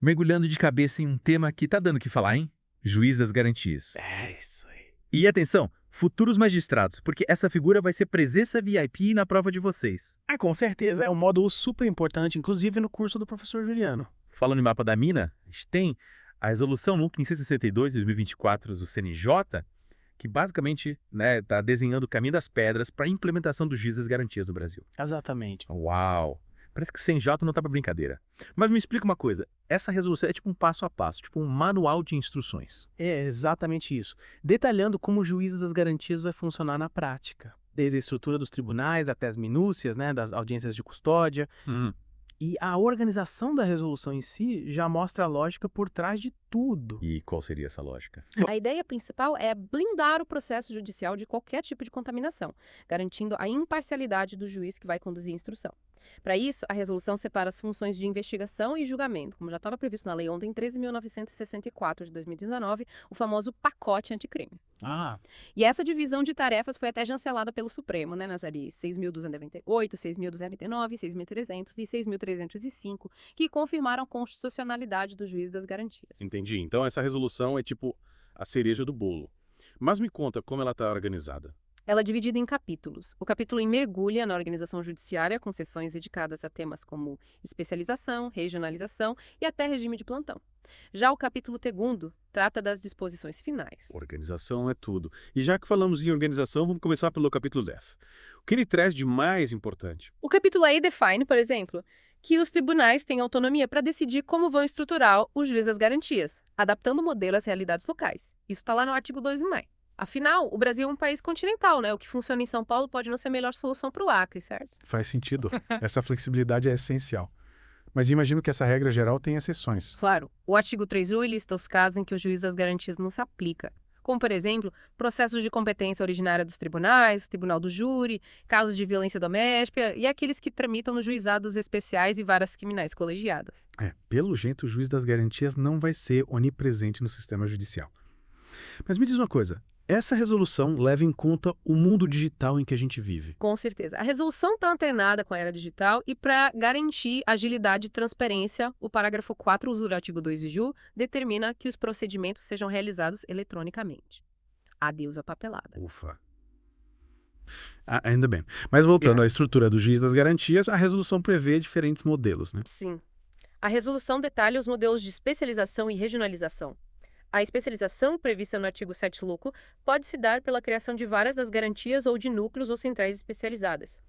Mergulhando de cabeça em um tema que tá dando o que falar, hein? Juiz das garantias. É isso aí. E atenção, futuros magistrados, porque essa figura vai ser presença VIP na prova de vocês. Ah, com certeza, é um módulo super importante, inclusive no curso do professor Juliano. Falando em mapa da mina, a gente tem a resolução NUC 562 de 2024 do CNJ, que basicamente tá desenhando o caminho das pedras para a implementação do juiz das garantias no Brasil. Exatamente. Uau! Parece que o CNJ não tá pra brincadeira. Mas me explica uma coisa, essa resolução é tipo um passo a passo, tipo um manual de instruções. É exatamente isso. Detalhando como o juiz das garantias vai funcionar na prática. Desde a estrutura dos tribunais até as minúcias, das audiências de custódia. E a organização da resolução em si já mostra a lógica por trás de tudo. E qual seria essa lógica? A ideia principal é blindar o processo judicial de qualquer tipo de contaminação, garantindo a imparcialidade do juiz que vai conduzir a instrução. Para isso, a resolução separa as funções de investigação e julgamento, como já estava previsto na Lei Ontem 13.964 de 2019, o famoso pacote anticrime. Ah, E essa divisão de tarefas foi até chancelada pelo Supremo, nas ARIs 6.298, 6.299, 6.300 e 6.305, que confirmaram a constitucionalidade do juiz das garantias. Entendi. Então essa resolução é tipo a cereja do bolo. Mas me conta como ela está organizada. Ela é dividida em capítulos. O capítulo 1 mergulha na organização judiciária, com sessões dedicadas a temas como especialização, regionalização e até regime de plantão. Já o capítulo 2 trata das disposições finais. Organização é tudo. E já que falamos em organização, vamos começar pelo capítulo 10. O que ele traz de mais importante? O capítulo aí define, por exemplo, que os tribunais têm autonomia para decidir como vão estruturar o juiz das garantias, adaptando o modelo às realidades locais. Isso está lá no artigo 2º. Afinal, o Brasil é um país continental, O que funciona em São Paulo pode não ser a melhor solução para o Acre, certo? Faz sentido. Essa flexibilidade é essencial. Mas imagino que essa regra geral tem exceções. Claro, o artigo 3º lista os casos em que o juiz das garantias não se aplica, como, por exemplo, processos de competência originária dos tribunais, tribunal do júri, casos de violência doméstica e aqueles que tramitam nos juizados especiais e varas criminais colegiadas. Pelo jeito, o juiz das garantias não vai ser onipresente no sistema judicial. Mas me diz uma coisa, essa resolução leva em conta o mundo digital em que a gente vive. Com certeza. A resolução está antenada com a era digital e, para garantir agilidade e transparência, o parágrafo 4 do artigo 2 de JU determina que os procedimentos sejam realizados eletronicamente. Adeus à papelada. Ufa. Ainda bem. Mas voltando à estrutura do juiz das garantias, a resolução prevê diferentes modelos, né? Sim. A resolução detalha os modelos de especialização e regionalização. A especialização, prevista no artigo 7 LUCO, pode se dar pela criação de várias das garantias ou de núcleos ou centrais especializadas.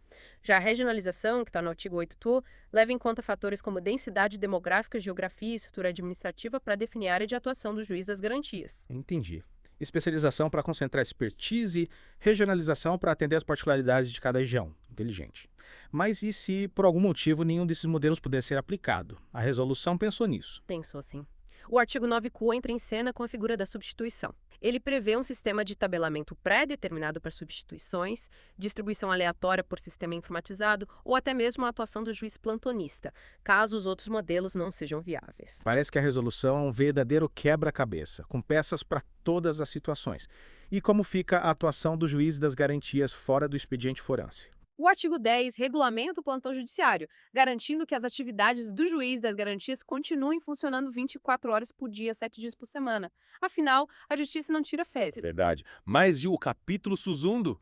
Já a regionalização, que está no artigo 8 TU, leva em conta fatores como densidade demográfica, geografia e estrutura administrativa para definir a área de atuação do juiz das garantias. entendi. Especialização para concentrar expertise, regionalização para atender as particularidades de cada região. Inteligente. Mas e se, por algum motivo, nenhum desses modelos puder ser aplicado? A resolução pensou nisso. Pensou assim. O artigo 9CU entra em cena com a figura da substituição. Ele prevê um sistema de tabelamento pré-determinado para substituições, distribuição aleatória por sistema informatizado ou até mesmo a atuação do juiz plantonista, caso os outros modelos não sejam viáveis. Parece que a resolução é um verdadeiro quebra-cabeça, com peças para todas as situações. E como fica a atuação do juiz das garantias fora do expediente forense? O artigo 10 regulamenta o plantão judiciário, garantindo que as atividades do juiz das garantias continuem funcionando 24 horas por dia, 7 dias por semana. Afinal, a justiça não tira férias. Verdade. Mas e o capítulo Suzundo?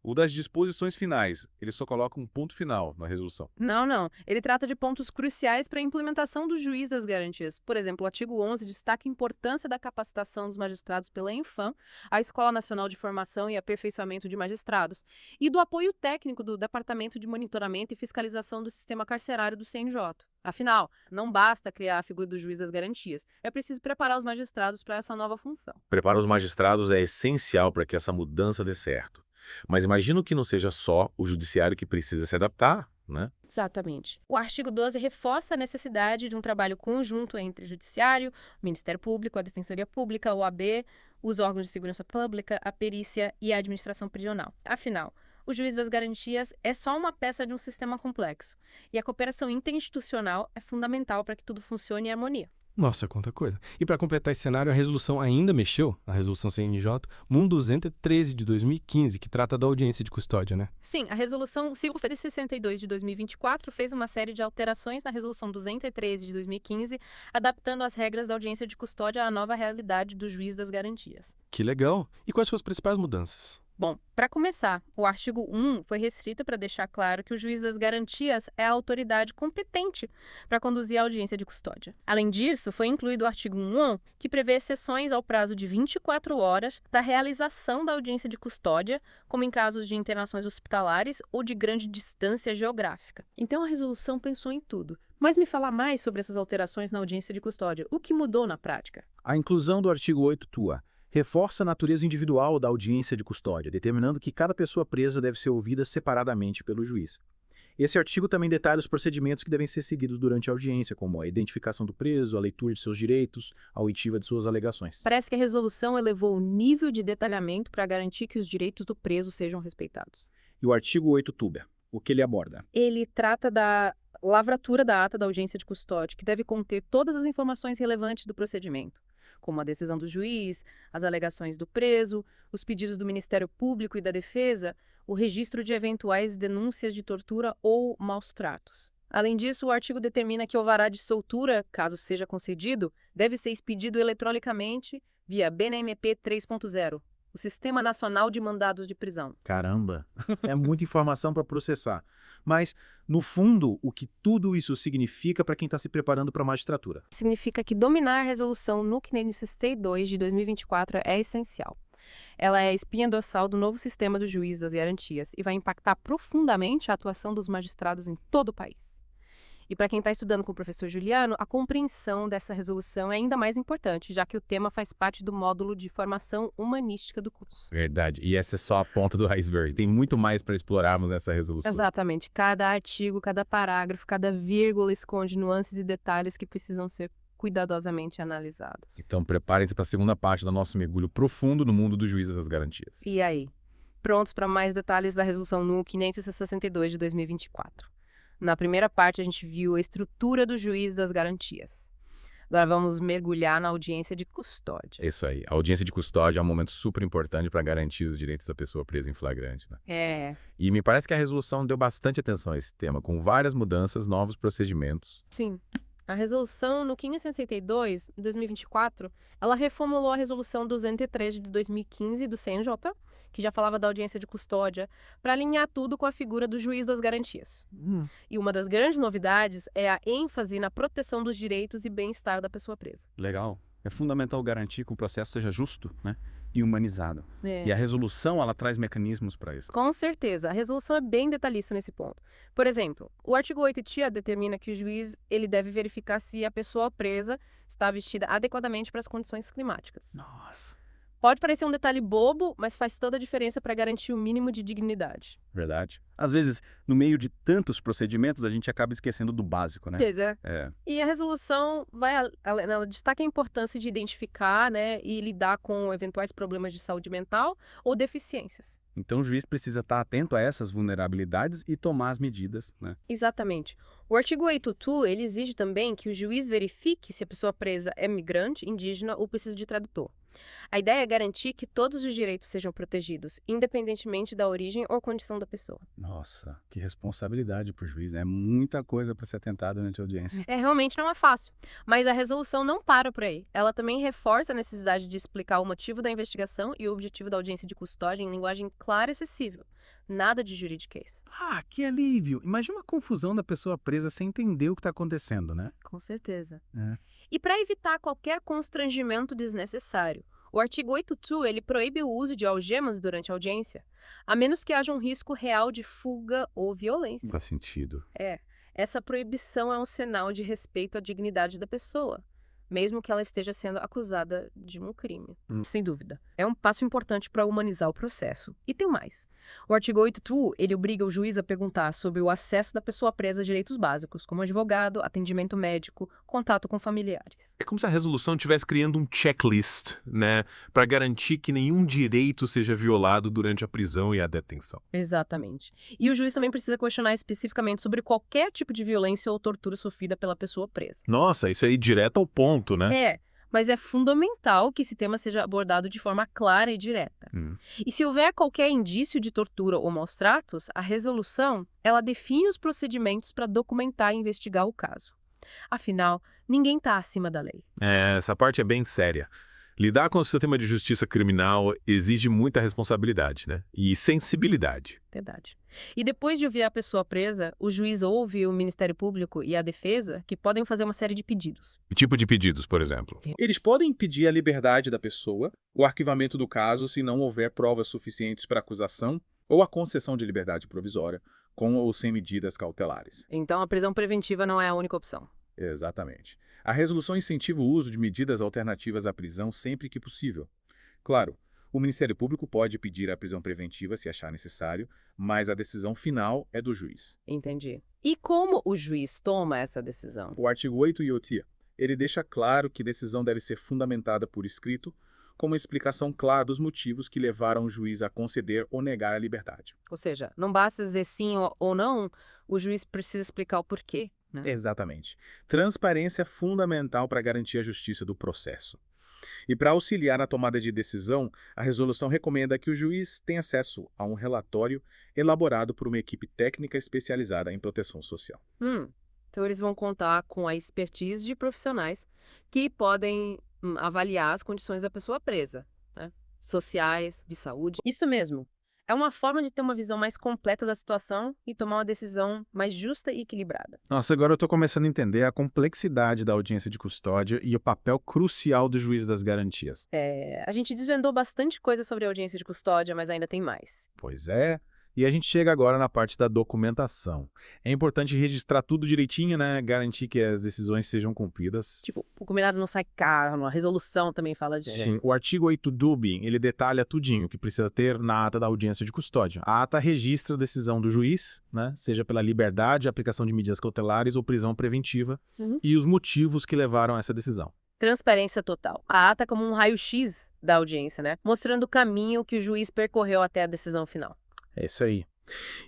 O das disposições finais. Ele só coloca um ponto final na resolução. Não. Ele trata de pontos cruciais para a implementação do juiz das garantias. Por exemplo, o artigo 11 destaca a importância da capacitação dos magistrados pela Infam, a Escola Nacional de Formação e Aperfeiçoamento de Magistrados, e do apoio técnico do Departamento de Monitoramento e Fiscalização do Sistema Carcerário do CNJ. Afinal, não basta criar a figura do juiz das garantias, é preciso preparar os magistrados para essa nova função. Preparar os magistrados é essencial para que essa mudança dê certo. Mas imagino que não seja só o judiciário que precisa se adaptar, né? Exatamente. O artigo 12 reforça a necessidade de um trabalho conjunto entre o Judiciário, o Ministério Público, a Defensoria Pública, a OAB, os órgãos de segurança pública, a perícia e a administração prisional. Afinal, o juiz das garantias é só uma peça de um sistema complexo, e a cooperação interinstitucional é fundamental para que tudo funcione em harmonia. Nossa, quanta coisa. E para completar esse cenário, a resolução ainda mexeu, a resolução CNJ 1213 de 2015, que trata da audiência de custódia, né? Sim, a Resolução 562 de 2024 fez uma série de alterações na Resolução 213 de 2015, adaptando as regras da audiência de custódia à nova realidade do juiz das garantias. Que legal. E quais são as principais mudanças? Bom, para começar, o artigo 1 foi restrito para deixar claro que o juiz das garantias é a autoridade competente para conduzir a audiência de custódia. Além disso, foi incluído o artigo 1, que prevê exceções ao prazo de 24 horas para a realização da audiência de custódia, como em casos de internações hospitalares ou de grande distância geográfica. Então a resolução pensou em tudo. Mas me fala mais sobre essas alterações na audiência de custódia. O que mudou na prática? A inclusão do artigo 8-TUA reforça a natureza individual da audiência de custódia, determinando que cada pessoa presa deve ser ouvida separadamente pelo juiz. Esse artigo também detalha os procedimentos que devem ser seguidos durante a audiência, como a identificação do preso, a leitura de seus direitos, a oitiva de suas alegações. Parece que a resolução elevou o nível de detalhamento para garantir que os direitos do preso sejam respeitados. E o artigo 8-TUBA, o que ele aborda? Ele trata da lavratura da ata da audiência de custódia, que deve conter todas as informações relevantes do procedimento, como a decisão do juiz, as alegações do preso, os pedidos do Ministério Público e da Defesa, o registro de eventuais denúncias de tortura ou maus-tratos. Além disso, o artigo determina que o alvará de soltura, caso seja concedido, deve ser expedido eletronicamente via BNMP 3.0, o Sistema Nacional de Mandados de Prisão. Caramba, é muita informação para processar. Mas, no fundo, o que tudo isso significa para quem está se preparando para a magistratura? Significa que dominar a resolução NUC NCST 2 de 2024 é essencial. Ela é a espinha dorsal do novo sistema do juiz das garantias e vai impactar profundamente a atuação dos magistrados em todo o país. E para quem está estudando com o professor Juliano, a compreensão dessa resolução é ainda mais importante, já que o tema faz parte do módulo de formação humanística do curso. Verdade. E essa é só a ponta do iceberg. Tem muito mais para explorarmos nessa resolução. Exatamente. Cada artigo, cada parágrafo, cada vírgula esconde nuances e detalhes que precisam ser cuidadosamente analisados. Então preparem-se para a segunda parte do nosso mergulho profundo no mundo do juiz das garantias. E aí? Prontos para mais detalhes da resolução NUC 562 de 2024. Na primeira parte, a gente viu a estrutura do juiz das garantias. Agora vamos mergulhar na audiência de custódia. É isso aí. A audiência de custódia é um momento super importante para garantir os direitos da pessoa presa em flagrante, né? É. E me parece que a resolução deu bastante atenção a esse tema, com várias mudanças, novos procedimentos. Sim. A resolução no 562 de 2024, ela reformulou a resolução 203 de 2015 do CNJ, que já falava da audiência de custódia, para alinhar tudo com a figura do juiz das garantias. E uma das grandes novidades é a ênfase na proteção dos direitos e bem-estar da pessoa presa. Legal. É fundamental garantir que o processo seja justo, né, e humanizado. É. E a resolução, ela traz mecanismos para isso. Com certeza, a resolução é bem detalhista nesse ponto. Por exemplo, o artigo 8-TIA determina que o juiz ele deve verificar se a pessoa presa está vestida adequadamente para as condições climáticas. Nossa. Pode parecer um detalhe bobo, mas faz toda a diferença para garantir o mínimo de dignidade. Verdade. Às vezes, no meio de tantos procedimentos, a gente acaba esquecendo do básico, né? Pois é. É. E a resolução ela destaca a importância de identificar, né, e lidar com eventuais problemas de saúde mental ou deficiências. Então, o juiz precisa estar atento a essas vulnerabilidades e tomar as medidas, né? Exatamente. O artigo 8.2, ele exige também que o juiz verifique se a pessoa presa é migrante, indígena ou precisa de tradutor. A ideia é garantir que todos os direitos sejam protegidos, independentemente da origem ou condição da pessoa. Nossa, que responsabilidade para o juiz, né? É muita coisa para ser atentada durante a audiência. Realmente não é fácil, mas a resolução não para por aí. Ela também reforça a necessidade de explicar o motivo da investigação e o objetivo da audiência de custódia em linguagem clara e acessível. Nada de juridiquês. Ah, que alívio! Imagina a confusão da pessoa presa sem entender o que está acontecendo, né? Com certeza. É. E para evitar qualquer constrangimento desnecessário, o artigo 8.2 ele proíbe o uso de algemas durante a audiência, a menos que haja um risco real de fuga ou violência. Faz sentido. Essa proibição é um sinal de respeito à dignidade da pessoa, mesmo que ela esteja sendo acusada de um crime. Sem dúvida. É um passo importante para humanizar o processo. E tem mais. O artigo 8.2, ele obriga o juiz a perguntar sobre o acesso da pessoa presa a direitos básicos, como advogado, atendimento médico, contato com familiares. É como se a resolução estivesse criando um checklist, né, para garantir que nenhum direito seja violado durante a prisão e a detenção. Exatamente. E o juiz também precisa questionar especificamente sobre qualquer tipo de violência ou tortura sofrida pela pessoa presa. Nossa, isso aí direto ao ponto. ponto, né? Mas é fundamental que esse tema seja abordado de forma clara e direta. E se houver qualquer indício de tortura ou maus tratos, a resolução, ela define os procedimentos para documentar e investigar o caso. Afinal, ninguém está acima da lei. Essa parte é bem séria. Lidar com o sistema de justiça criminal exige muita responsabilidade, né? E sensibilidade. Verdade. E depois de ouvir a pessoa presa, o juiz ouve o Ministério Público e a defesa, que podem fazer uma série de pedidos. Que tipo de pedidos, por exemplo? Eles podem pedir a liberdade da pessoa, o arquivamento do caso se não houver provas suficientes para acusação, ou a concessão de liberdade provisória, com ou sem medidas cautelares. Então a prisão preventiva não é a única opção. Exatamente. A resolução incentiva o uso de medidas alternativas à prisão sempre que possível. Claro, o Ministério Público pode pedir a prisão preventiva se achar necessário, mas a decisão final é do juiz. Entendi. E como o juiz toma essa decisão? O artigo 8 IOT, ele deixa claro que decisão deve ser fundamentada por escrito, com uma explicação clara dos motivos que levaram o juiz a conceder ou negar a liberdade. Ou seja, não basta dizer sim ou não, o juiz precisa explicar o porquê. Exatamente. Transparência é fundamental para garantir a justiça do processo. E para auxiliar na tomada de decisão, a resolução recomenda que o juiz tenha acesso a um relatório elaborado por uma equipe técnica especializada em proteção social. Então eles vão contar com a expertise de profissionais que podem avaliar as condições da pessoa presa, né? Sociais, de saúde. Isso mesmo. É uma forma de ter uma visão mais completa da situação e tomar uma decisão mais justa e equilibrada. Nossa, agora eu tô começando a entender a complexidade da audiência de custódia e o papel crucial do juiz das garantias. A gente desvendou bastante coisa sobre a audiência de custódia, mas ainda tem mais. Pois é. E a gente chega agora na parte da documentação. É importante registrar tudo direitinho, né? Garantir que as decisões sejam cumpridas. Tipo, o combinado não sai caro, a resolução também fala disso. Sim, o artigo 8 DUB, ele detalha tudinho que precisa ter na ata da audiência de custódia. A ata registra a decisão do juiz, né? Seja pela liberdade, aplicação de medidas cautelares ou prisão preventiva, e os motivos que levaram a essa decisão. Transparência total. A ata é como um raio-x da audiência, né? Mostrando o caminho que o juiz percorreu até a decisão final. É isso aí.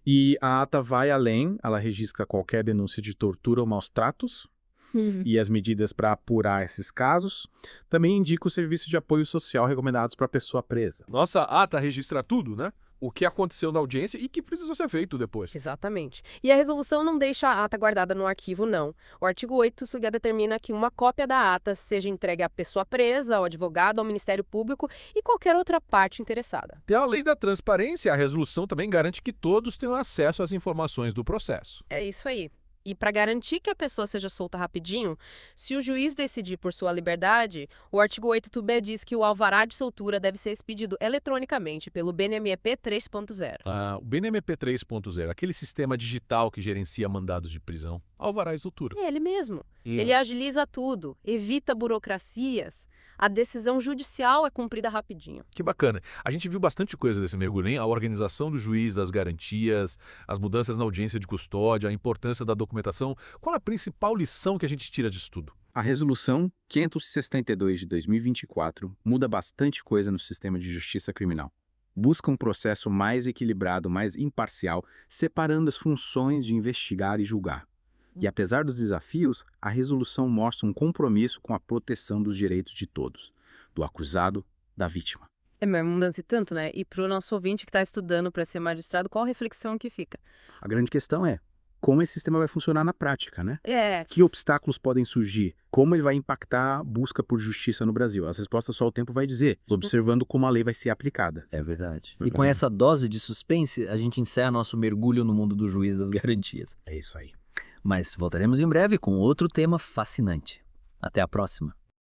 E a ata vai além, ela registra qualquer denúncia de tortura ou maus tratos e as medidas para apurar esses casos. Também indica o serviço de apoio social recomendados para a pessoa presa. Nossa ata registra tudo, né? O que aconteceu na audiência e que precisa ser feito depois. Exatamente. E a resolução não deixa a ata guardada no arquivo, não. O artigo 8 determina que uma cópia da ata seja entregue à pessoa presa, ao advogado, ao Ministério Público e qualquer outra parte interessada. E além da transparência, a resolução também garante que todos tenham acesso às informações do processo. É isso aí. E para garantir que a pessoa seja solta rapidinho, se o juiz decidir por sua liberdade, o artigo 8b diz que o alvará de soltura deve ser expedido eletronicamente pelo BNMP 3.0. O BNMP 3.0, aquele sistema digital que gerencia mandados de prisão, alvará e soltura. É ele mesmo. Ele agiliza tudo, evita burocracias. A decisão judicial é cumprida rapidinho. Que bacana. A gente viu bastante coisa desse mergulho, hein? A organização do juiz, das garantias, as mudanças na audiência de custódia, a importância da documentação. Qual a principal lição que a gente tira disso tudo? A Resolução 572 de 2024 muda bastante coisa no sistema de justiça criminal. Busca um processo mais equilibrado, mais imparcial, separando as funções de investigar e julgar. E apesar dos desafios, a resolução mostra um compromisso com a proteção dos direitos de todos, do acusado, da vítima. Mas mudança tanto, né? E para o nosso ouvinte que está estudando para ser magistrado, qual a reflexão que fica? A grande questão é como esse sistema vai funcionar na prática, né? Que obstáculos podem surgir? Como ele vai impactar a busca por justiça no Brasil? As respostas só o tempo vai dizer, observando como a lei vai ser aplicada. É verdade. E com essa dose de suspense, a gente encerra nosso mergulho no mundo do juiz das garantias. É isso aí. Mas voltaremos em breve com outro tema fascinante. Até a próxima.